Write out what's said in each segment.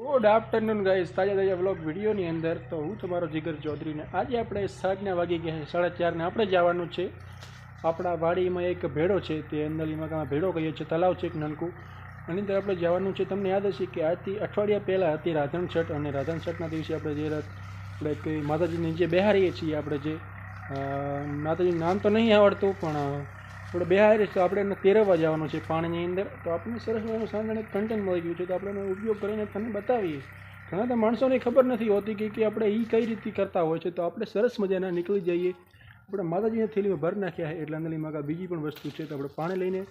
Good afternoon guys, તાજા vlog વિડીયોની અંદર તો હું તમારો જીગર ચૌધરીને આજે આપણે સાંજના વાગી ગયા છે 4:30 ને આપણે જવાનું છે આપણા વાડીમાં એક ભેડો છે તે અંદલીમાં ભેડો કહીએ છીએ, તલાવ છે એક નાનકું, આની અંદર આપણે જવાનું છે। તમને યાદ હશે કે આજથી અઠવાડિયા પહેલાં હતી રાધનછઠ અને રાધનછઠના દિવસે આપણે જે આપણે માતાજીને જે બેહારીએ છીએ, આપણે જે માતાજીનું નામ તો નહીં આવડતું પણ આપણે બેહારીએ તો આપણે એને તેરવવા જવાનું છે પાણીની અંદર। તો આપણને સરસ મજાનું સાંજણે કન્ટેન્ટ મળી ગયું છે તો આપણે એનો ઉપયોગ કરીને તમને બતાવીએ। ઘણા તો માણસોને ખબર નથી હોતી કે આપણે એ કઈ રીતે કરતા હોય છે, તો આપણે સરસ મજાના નીકળી જઈએ। આપણે માતાજીને થેલીમાં ભર નાખ્યા છે એટલે અંદરલીમાં બીજી પણ વસ્તુ છે, તો આપણે પાણી લઈને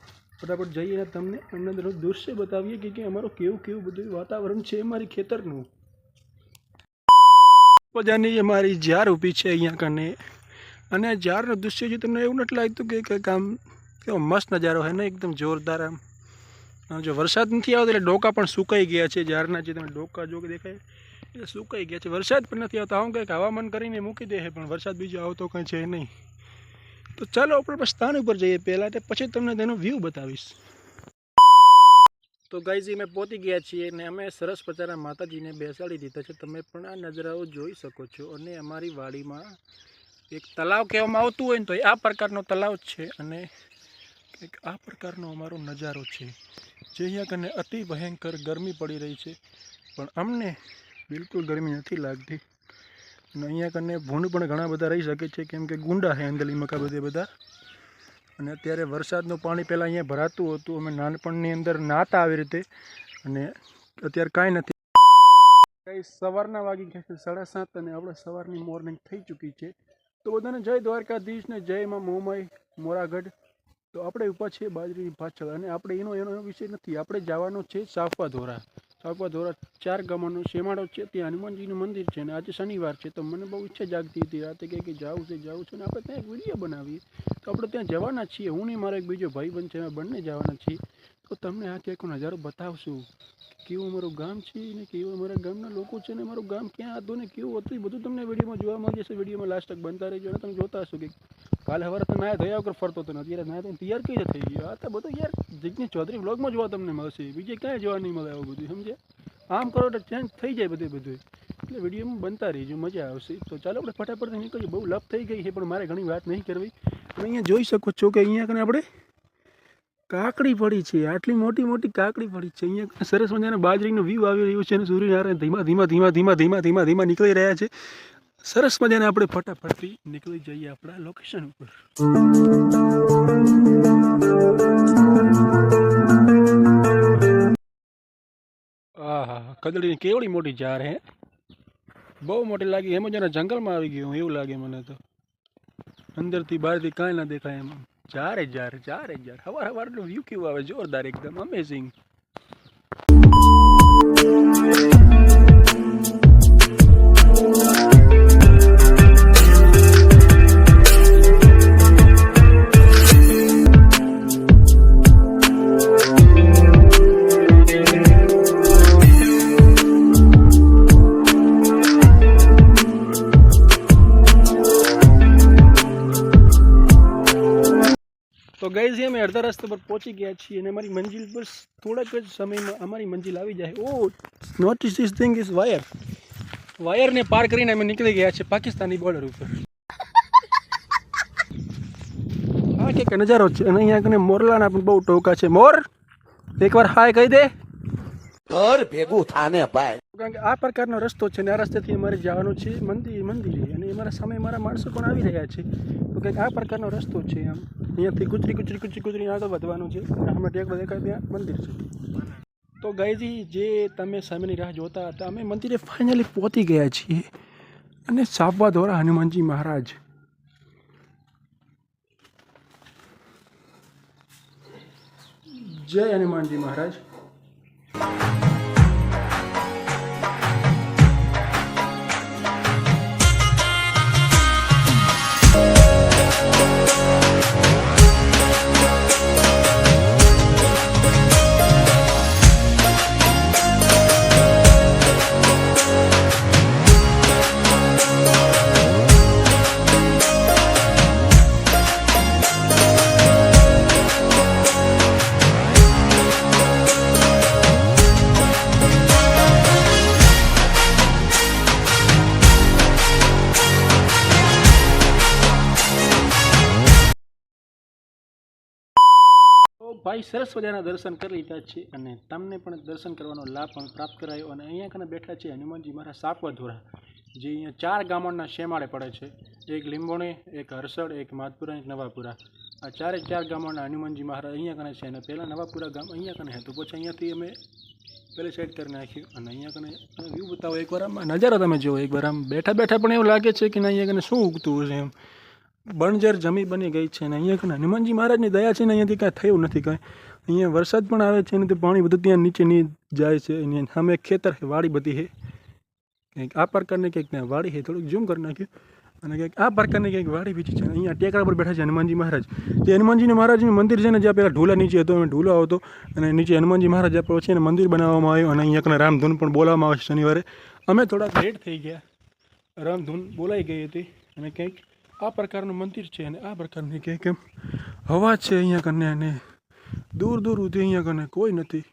ફટાફટ જઈએ અને તમને અંદરનું દૃશ્ય બતાવીએ કે અમારું કેવું બધું વાતાવરણ છે અમારી ખેતરનું। મજાની અમારી ઝાર ઊભી છે અહીંયા કને, અને આ ઝાડનું દૃશ્ય જે તમને એવું નથી લાગતું કે કંઈક આમ કેવો મસ્ત નજારો છે ને, એકદમ જોરદાર। આમ જો વરસાદ નથી આવતો એટલે ડોકા પણ સુકાઈ ગયા છે ઝાડના, જે તમે ડોકા જો કે દેખાય એટલે સુકાઈ ગયા છે। વરસાદ પણ નથી આવતો, આમ કંઈક હવામાન કરીને મૂકી દે છે પણ વરસાદ બીજો આવતો કંઈ છે નહીં। તો ચાલો આપણે સ્થાન ઉપર જઈએ પહેલાં, પછી તમને તેનો વ્યૂ બતાવીશ। તો ગાઈઝ અમે પહોંચી ગયા છીએ અને અમે સરસ મજાના માતાજીને બેસાડી દીધા છે, તમે પણ આ નજરાઓ જોઈ શકો છો। અને અમારી વાડીમાં એક તલાવ કહેવામાં આવતું હોય ને તો આ પ્રકારનો તલાવ છે, અને કંઈક આ પ્રકારનો અમારો નજારો છે, જે અહીંયા કને અતિ ભયંકર ગરમી પડી રહી છે પણ અમને બિલકુલ ગરમી નથી લાગતી। અને અહીંયા કને ભૂંડ પણ ઘણા બધા રહી શકે છે કેમ કે ગુંડા છે અંદરલી મકા બધે બધા। અને અત્યારે વરસાદનું પાણી પહેલાં અહીંયા ભરાતું હતું, અમે નાનપણની અંદર નાતા આવી રીતે, અને અત્યારે કાંઈ નથી। કંઈ સવારના વાગી ગયા છે 7:30 અને આપણે સવારની મોર્નિંગ થઈ ચૂકી છે। તો બધાને જય દ્વારકાધીશ ને જય માં મોમાઈ મોરાગઢ। તો આપણે ઉપર છીએ બાજરીની પાછળ, અને આપણે એનો વિષય નથી, આપણે જવાનું છે સાફવા ધોરા 4 ગામોનો શેમાડો છે, ત્યાં હનુમાનજીનું મંદિર છે, અને આજે શનિવાર છે તો મને બહુ ઈચ્છા જાગતી હતી રાતે કે જવું છે અને આપણે ત્યાં એક વિડીયો બનાવીએ। તો આપણે ત્યાં જવાના છીએ, હું નહીં મારો એક બીજો ભાઈબંધ છે, અમે બંને જવાના છીએ। તો તમને આ એક નજારો બતાવશું કેવું અમારું ગામ છે ને કેવું અમારા ગામના લોકો છે, ને અમારું ગામ ક્યાં હતું ને કેવું હતું એ બધું તમને વિડીયોમાં જોવા મળી જશે। વિડીયોમાં લાસ્ટ તક બનતા રહેજો, અને તમે જોતા હશો કે કાલે સવારે તો નાયા ધોયા વગર ફરતો હતો ને અત્યારે નાયા ધોઈને તૈયાર કઈ રીતે થઈ ગયો। આ તો બધું યાર જિગ્નેશ ચૌધરી વ્લોગમાં જોવા તમને મળશે, બીજે ક્યાંય જોવા નહીં મળે આવું બધું, સમજે? આમ કરો એટલે ચેન્જ થઈ જાય બધું, એટલે વિડીયોમાં બનતા રહીજો, મજા આવશે। તો ચાલો આપણે ફટાફટ નીકળીએ, બહુ લપ થઈ ગઈ છે પણ મારે ઘણી વાત નહીં કરવી। અને અહીંયા જોઈ શકો છો કે અહીંયા કને આપણે કાકડી પડી છે, આટલી મોટી કાકડી પડી છે। અહીંયા સરસ મજાના બાજરીનું વ્યૂ આવી રહ્યું છે, અને સૂર્યનારાયણ ધીમા નીકળી રહ્યા છે। સરસ મજાને આપણે ફટાફટથી નીકળી જઈએ આપણા લોકેશન ઉપર। આહા, કદળીની કેવડી મોટી ઝાડ હે, બહુ મોટી લાગી, એમ જ જંગલમાં આવી ગયું એવું લાગે મને તો, અંદરથી બહારથી કાંઈ ના દેખાય એમાં, ઝાડ સવારનો વ્યૂ કેવું આવે, જોરદાર એકદમ અમેઝિંગ। તો ગાઈઝ અમે અડધા રસ્તા પર પહોંચી ગયા છીએ, અને અમારી મંજિલ બસ થોડાક જ સમયમાં અમારી મંજિલ આવી જાય। ઓ નોટિસ ધીસ થિંગ ઇઝ વાયરને પાર કરીને અમે નીકળી ગયા છે પાકિસ્તાની બોર્ડર ઉપર। હા કે નજારો છે, અને અહીંયા કને મોરલાના પણ બહુ ટોકા છે। મોર એકવાર હાય કહી દે, ઘર ભેગું થાને ભાઈ। કારણ કે આ પ્રકારનો રસ્તો છે ને આ રસ્તેથી અમારે જવાનું છે મંદિરે, અને અમારા સામે મારા માણસો પણ આવી રહ્યા છે। તો કંઈક આ પ્રકારનો રસ્તો છે, આમ અહીંયાથી ગુજરી આગળ વધવાનું છે, અમે ટેકડો દેખાય ત્યાં મંદિર છે। તો ગાઈજી જે તમે સામેની રાહ જોતા હતા, અમે મંદિરે ફાઇનલી પહોંચી ગયા છીએ, અને સાફવા ધોરા હનુમાનજી મહારાજ। જય હનુમાનજી મહારાજ। ભાઈ સરસ મજાના દર્શન કરી લીધા છે અને તમને પણ દર્શન કરવાનો લાભ પણ પ્રાપ્ત કરાયો. અને અહીંયા કને બેઠા છે હનુમાનજી મારા સાપવાધોરા, જે અહીંયા 4 ગામોના શેમાળે પડે છે. એક લીંબોણી, એક હરસડ, એક માધપુરા, એક નવાપુરા. આ 4 ગામોના હનુમાનજી મહારાજ અહીંયા કને છે. અને પહેલાં નવાપુરા ગામ અહીંયા કને હતું, પછી અહીંયાથી અમે પેલી સાઈડ કરી નાખ્યું. અને અહીંયા કને વ્યૂ બતાવો એકવાર, આમ નજારો તમે જુઓ એકવાર. આમ બેઠા બેઠા પણ એવું લાગે છે કે અહીંયા કને શું ઉગતું હશે એમ. બણજર જમી બની ગઈ છે. અને અહીંયા કને હનુમાનજી મહારાજની દયા છે ને, અહીંયાથી કાંઈ થયું નથી કાંઈ. અહીંયા વરસાદ પણ આવે છે ને તે પાણી બધું ત્યાં નીચે જાય છે. અહીંયા સામે ખેતર છે, વાડી બધી છે. કંઈક આ પ્રકારની કંઈક ત્યાં વાડી છે, થોડુંક ઝૂમ કરી નાખ્યું. અને કંઈક આ પ્રકારની કંઈક વાડી બીજી છે. અહીંયા ટેકરા પર બેઠા છે હનુમાનજી મહારાજ. જે હનુમાનજી મહારાજનું મંદિર છે ને, જ્યાં પહેલાં ઢોલા નીચે હતો, એમ ઢોલો આવતો અને નીચે હનુમાનજી મહારાજ પછી એને મંદિર બનાવવામાં આવ્યું. અને અહીંયા કને રામધૂન પણ બોલાવવામાં આવે છે શનિવારે. અમે થોડાક લેટ થઈ ગયા, રામધૂન બોલાઈ ગઈ હતી. અને કંઈક આ પ્રકારનું મંદિર છે અને આ પ્રકારની કંઈક એમ હવા છે અહીંયા કને. અને દૂર દૂર સુધી અહીંયા કને કોઈ નથી.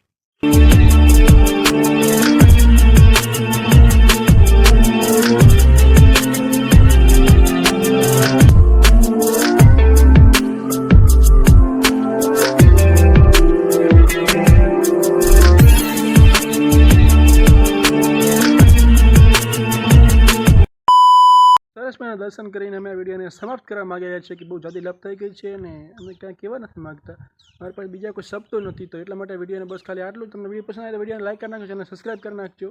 સરસ મજાના દર્શન કરીને અમે આ વિડીયોને સમાપ્ત કરવા માગી રહ્યા છીએ કે બહુ જલ્દી લપ થઈ ગઈ છે અને અમે ક્યાંય કહેવા નથી માગતા. મારી પાસે બીજા કોઈ શબ્દો નથી, તો એટલા માટે વિડીયોને બસ ખાલી આટલું. તમને વિડીયો પસંદ આવે તો વિડીયોને લાઈક કરી નાખજો અને સબસ્ક્રાઈબ કરી નાખજો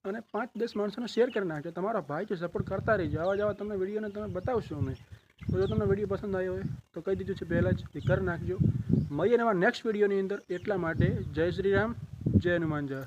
અને 5-10 માણસોને શેર કરી નાખજો. તમારો ભાઈ છે, સપોર્ટ કરતા રહીજો. આવા જવા તમને વિડીયોને તમે બતાવશો અમે. તો જો તમને વિડીયો પસંદ આવ્યો હોય તો કહી દીધું છે પહેલાં જ, એ કરી નાખજો. મળીએ નવા નેક્સ્ટ વિડીયોની અંદર. એટલા માટે જય શ્રી રામ, જય હનુમાનજી.